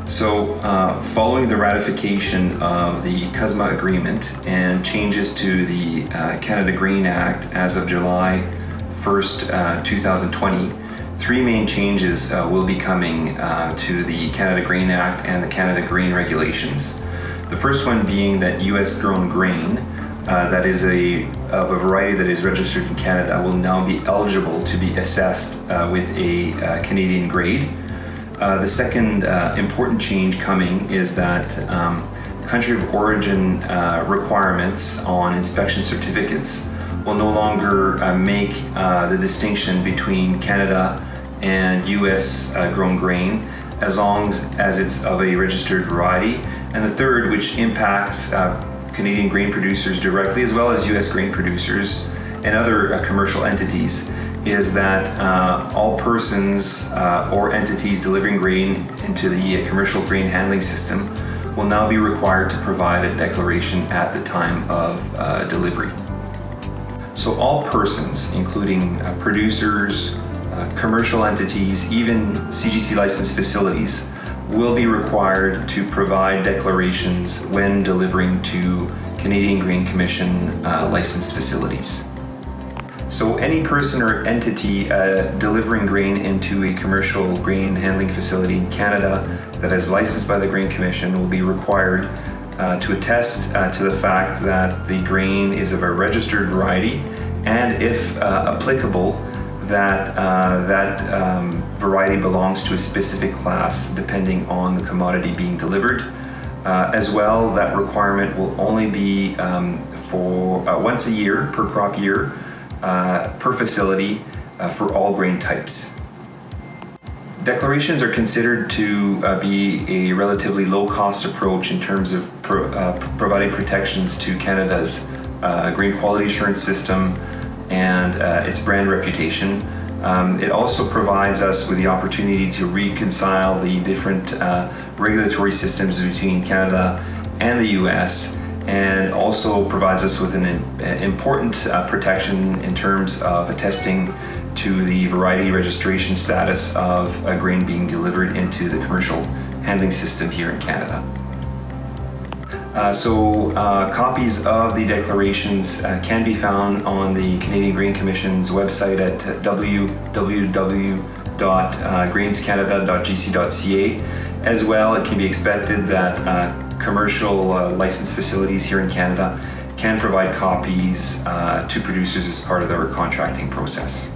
So, following the ratification of the CUSMA Agreement and changes to the Canada Green Act as of July 1st, 2020, three main changes will be coming to the Canada Green Act and the Canada Green Regulations. The first one being that U.S. grown grain that is of a variety that is registered in Canada will now be eligible to be assessed with a Canadian grade. The second important change coming is that country of origin requirements on inspection certificates will no longer make the distinction between Canada and U.S. grown grain as long as it's of a registered variety. And the third, which impacts Canadian grain producers directly as well as U.S. grain producers and other commercial entities, is that all persons or entities delivering grain into the commercial grain handling system will now be required to provide a declaration at the time of delivery. So all persons, including producers, commercial entities, even CGC licensed facilities, will be required to provide declarations when delivering to Canadian Grain Commission licensed facilities. So any person or entity delivering grain into a commercial grain handling facility in Canada that is licensed by the Grain Commission will be required to attest to the fact that the grain is of a registered variety, and if applicable, that variety belongs to a specific class depending on the commodity being delivered. As well, that requirement will only be for once a year per crop year per facility for all grain types. Declarations are considered to be a relatively low-cost approach in terms of providing protections to Canada's grain quality assurance system and its brand reputation. It also provides us with the opportunity to reconcile the different regulatory systems between Canada and the US, and also provides us with an important protection in terms of attesting to the variety registration status of a grain being delivered into the commercial handling system here in Canada. Copies of the declarations can be found on the Canadian Grain Commission's website at www.grainscanada.gc.ca. As well, it can be expected that commercial licensed facilities here in Canada can provide copies to producers as part of their contracting process.